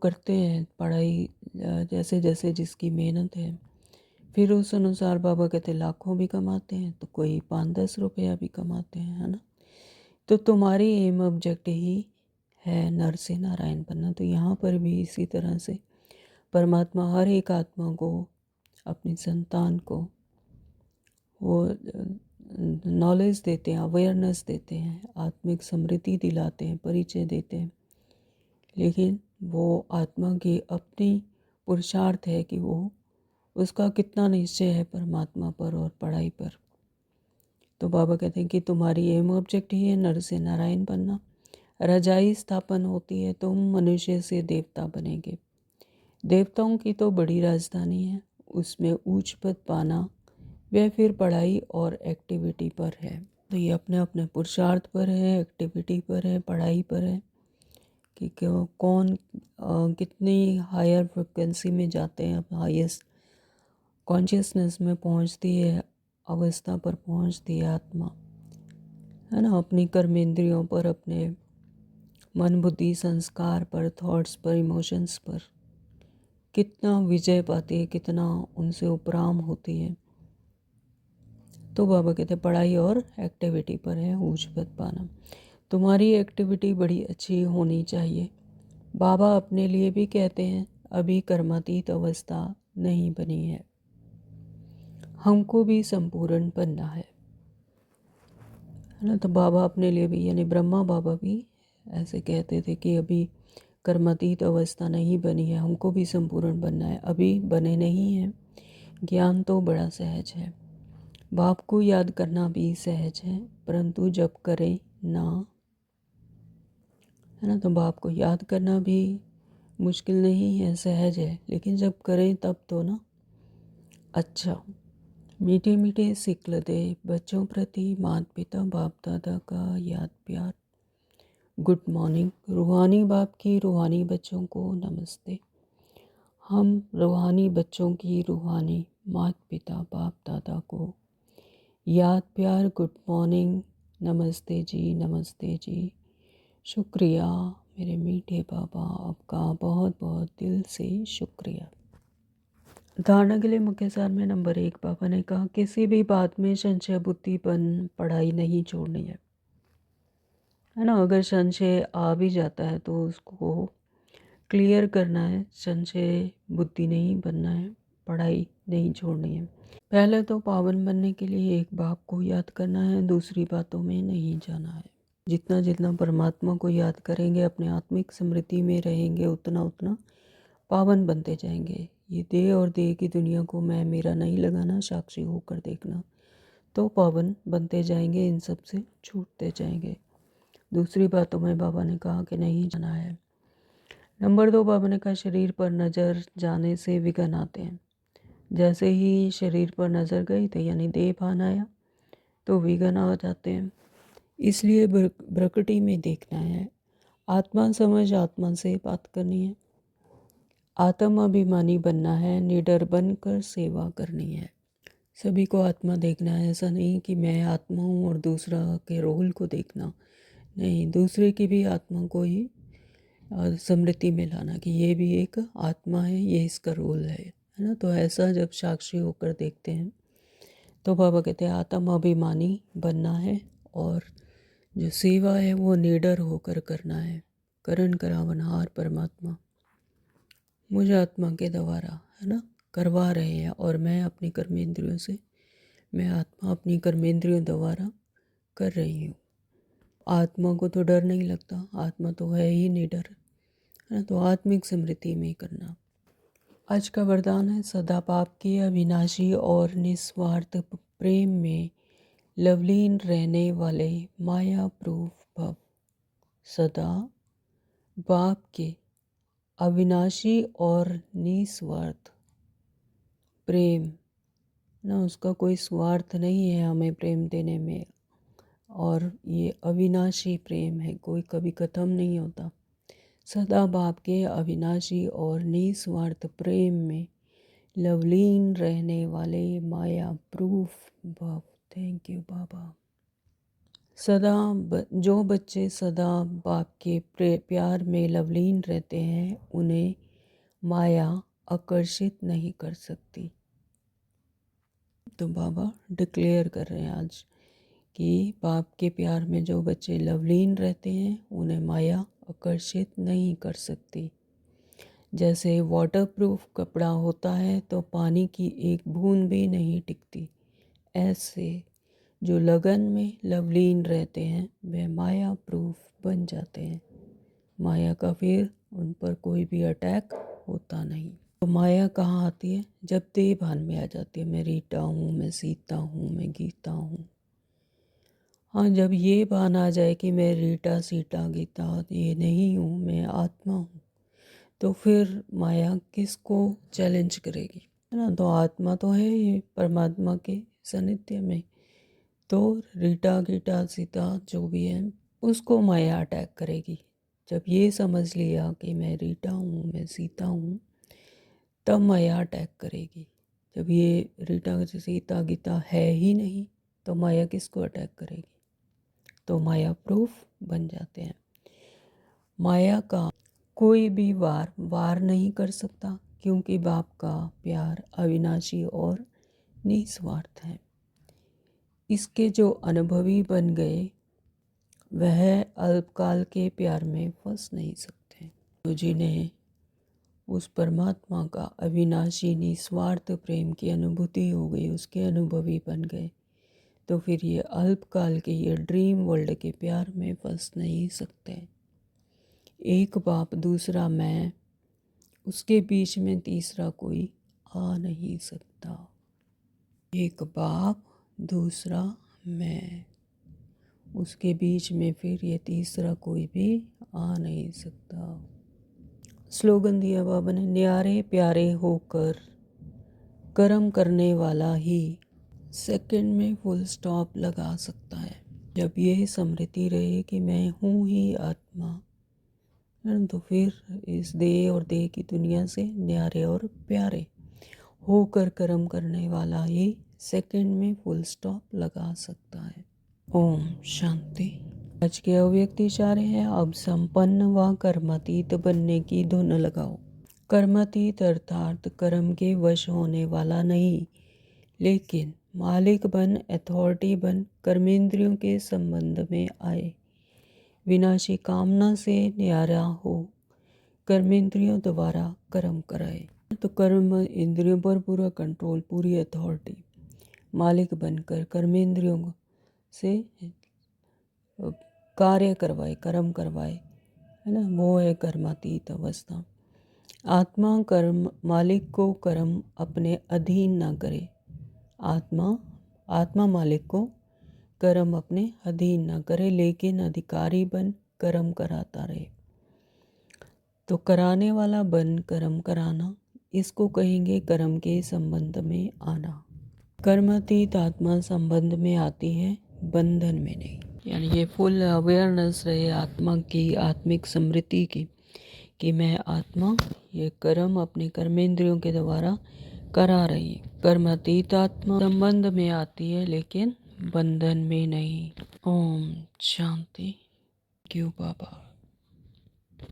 Speaker 1: करते हैं, पढ़ाई जैसे जैसे जिसकी मेहनत है, फिर उस अनुसार बाबा कहते लाखों भी कमाते हैं तो कोई 5-10 रुपया भी कमाते हैं, है ना। तो तुम्हारी एम ऑब्जेक्ट ही है नर से नारायण बनना। तो यहाँ पर भी इसी तरह से परमात्मा हर एक आत्मा को, अपनी संतान को वो नॉलेज देते हैं, अवेयरनेस देते हैं, आत्मिक समृद्धि दिलाते हैं, परिचय देते हैं, लेकिन वो आत्मा की अपनी पुरुषार्थ है कि वो उसका कितना निश्चय है परमात्मा पर और पढ़ाई पर। तो बाबा कहते हैं कि तुम्हारी एम ऑब्जेक्ट ही है नर से नारायण बनना। रजाई स्थापन होती है, तुम मनुष्य से देवता बनेंगे। देवताओं की तो बड़ी राजधानी है, उसमें ऊंच पद पाना वह फिर पढ़ाई और एक्टिविटी पर है। तो ये अपने अपने पुरुषार्थ पर है, एक्टिविटी पर है, पढ़ाई पर है कि कौन कितनी हायर फ्रिक्वेंसी में जाते हैं, हाईएस्ट कॉन्शियसनेस में पहुंचती है, अवस्था पर पहुंचती है आत्मा, है ना। अपनी कर्मेंद्रियों पर, अपने मन बुद्धि संस्कार पर, थॉट्स पर, इमोशंस पर कितना विजय पाती है, कितना उनसे उपराम होती है। तो बाबा कहते हैं पढ़ाई और एक्टिविटी पर है ऊंच पद पाना। तुम्हारी एक्टिविटी बड़ी अच्छी होनी चाहिए। बाबा अपने लिए भी कहते हैं अभी कर्मातीत अवस्था नहीं बनी है, हमको भी संपूर्ण बनना है ना। तो बाबा अपने लिए भी, यानी ब्रह्मा बाबा भी ऐसे कहते थे कि अभी कर्मातीत अवस्था नहीं बनी है, हमको भी संपूर्ण बनना है। अभी बने नहीं हैं। ज्ञान तो बड़ा सहज है, बाप को याद करना भी सहज है, परंतु जब करें ना, है ना। तो बाप को याद करना भी मुश्किल नहीं है, सहज है, लेकिन जब करें तब तो ना। अच्छा, मीठे मीठे सिकलते बच्चों प्रति माता पिता बाप दादा का याद प्यार। Good morning. रूहानी बाप की रूहानी बच्चों को नमस्ते। हम रूहानी बच्चों की रूहानी माता पिता बाप दादा को याद प्यार, गुड मॉर्निंग, नमस्ते जी, नमस्ते जी, शुक्रिया मेरे मीठे बाबा, आपका बहुत बहुत दिल से शुक्रिया। धारणा के लिए मुख्य सार में नंबर 1 पापा ने कहा किसी भी बात में संशय बुद्धिपन पढ़ाई नहीं छोड़नी है ना। अगर संशय आ भी जाता है तो उसको क्लियर करना है, संशय बुद्धि नहीं बनना है, पढ़ाई नहीं छोड़नी है। पहले तो पावन बनने के लिए एक बाप को याद करना है, दूसरी बातों में नहीं जाना है। जितना जितना परमात्मा को याद करेंगे, अपने आत्मिक स्मृति में रहेंगे, उतना उतना पावन बनते जाएंगे। ये देह और देह की दुनिया को मैं मेरा नहीं लगाना, साक्षी होकर देखना, तो पावन बनते जाएंगे, इन सब से छूटते जाएंगे। दूसरी बातों में बाबा ने कहा कि नहीं जाना है। नंबर 2 बाबा ने कहा शरीर पर नज़र जाने से विघ्न आते हैं। जैसे ही शरीर पर नज़र गई तो यानी देह भान आया तो विघ्न आ जाते हैं। इसलिए प्रकृति में देखना है, आत्मा समझ आत्मा से बात करनी है, आत्म अभिमानी बनना है, निडर बनकर सेवा करनी है। सभी को आत्मा देखना है, ऐसा नहीं कि मैं आत्मा हूँ और दूसरा के रोल को देखना, नहीं, दूसरे की भी आत्मा को ही स्मृति में लाना कि ये भी एक आत्मा है, ये इसका रोल है ना। तो ऐसा जब साक्षी होकर देखते हैं तो बाबा कहते हैं आत्म अभिमानी बनना है और जो सेवा है वो निडर होकर करना है। करण करावनहार परमात्मा मुझे आत्मा के द्वारा है ना करवा रहे हैं और मैं अपनी कर्मेंद्रियों से, मैं आत्मा अपनी कर्मेंद्रियों द्वारा कर रही हूँ। आत्मा को तो डर नहीं लगता, आत्मा तो है ही निडर है ना। तो आत्मिक स्मृति में करना। आज का वरदान है सदा पाप के अविनाशी और निस्वार्थ प्रेम में लवलीन रहने वाले माया प्रूफ भव। सदा बाप के अविनाशी और निस्वार्थ प्रेम ना, उसका कोई स्वार्थ नहीं है हमें प्रेम देने में, और ये अविनाशी प्रेम है, कोई कभी खत्म नहीं होता। सदा बाप के अविनाशी और निस्वार्थ प्रेम में लवलीन रहने वाले माया प्रूफ भव। थैंक यू बाबा। सदा जो बच्चे सदा बाप के प्यार में लवलीन रहते हैं उन्हें माया आकर्षित नहीं कर सकती। तो बाबा डिक्लेयर कर रहे हैं आज कि बाप के प्यार में जो बच्चे लवलीन रहते हैं उन्हें माया आकर्षित नहीं कर सकती। जैसे वाटरप्रूफ कपड़ा होता है तो पानी की एक बूंद भी नहीं टिकती, ऐसे जो लगन में लवलीन रहते हैं वे माया प्रूफ बन जाते हैं। माया का फिर उन पर कोई भी अटैक होता नहीं। तो माया कहाँ आती है? जब देह भान में आ जाती है। मैं रीटा हूँ, मैं सीता हूँ, मैं गीता हूँ। हाँ, जब ये भान आ जाए कि मैं रीटा सीता गीता ये नहीं हूँ, मैं आत्मा हूँ, तो फिर माया किसको चैलेंज करेगी, है ना। तो आत्मा तो है ये परमात्मा के सानिध्य में, तो रीटा गीटा सीता जो भी है उसको माया अटैक करेगी। जब ये समझ लिया कि मैं रीटा हूँ, मैं सीता हूँ, तब माया अटैक करेगी। जब ये रीटा सीता गीता है ही नहीं तो माया किसको अटैक करेगी। तो माया प्रूफ बन जाते हैं। माया का कोई भी वार नहीं कर सकता क्योंकि बाप का प्यार अविनाशी और निस्वार्थ है। इसके जो अनुभवी बन गए वह अल्पकाल के प्यार में फंस नहीं सकते। तो जिन्हें उस परमात्मा का अविनाशी निस्वार्थ प्रेम की अनुभूति हो गई, उसके अनुभवी बन गए, तो फिर ये अल्पकाल के ये ड्रीम वर्ल्ड के प्यार में फंस नहीं सकते। एक बाप दूसरा मैं, उसके बीच में तीसरा कोई आ नहीं सकता। एक बाप दूसरा मैं, उसके बीच में फिर ये तीसरा कोई भी आ नहीं सकता। स्लोगन दिया बाबा ने, न्यारे प्यारे होकर कर्म करने वाला ही सेकंड में फुल स्टॉप लगा सकता है। जब ये स्मृति रहे कि मैं हूँ ही आत्मा, तो फिर इस देह और देह की दुनिया से न्यारे और प्यारे होकर कर्म करने वाला ही सेकंड में फुल स्टॉप लगा सकता है। ओम शांति। आज के अव्यक्त इशारे हैं, अब संपन्न व कर्मातीत बनने की धुन लगाओ। कर्मातीत अर्थात कर्म के वश होने वाला नहीं, लेकिन मालिक बन, अथॉरिटी बन, कर्मेंद्रियों के संबंध में आए, विनाशी कामना से न्यारा हो, कर्मेंद्रियों द्वारा कर्म कराए। तो कर्म इंद्रियों पर पूरा कंट्रोल, पूरी अथॉरिटी, मालिक बनकर कर्मेंद्रियों से कार्य करवाए, कर्म करवाए, है ना, वो है कर्मातीत अवस्था। आत्मा कर्म मालिक को कर्म अपने अधीन ना करे। आत्मा मालिक को कर्म अपने अधीन ना करे, लेकिन अधिकारी बन कर्म कराता रहे। तो कराने वाला बन कर्म कराना, इसको कहेंगे कर्म के संबंध में आना। कर्मातीत आत्मा संबंध में आती है, बंधन में नहीं। यानी ये फुल अवेयरनेस रहे आत्मा की, आत्मिक स्मृति की, कि मैं आत्मा ये कर्म अपने कर्मेंद्रियों के द्वारा करा रही है। कर्मातीत आत्मा संबंध में आती है, लेकिन बंधन में नहीं। ओम शांति। क्यों बाबा।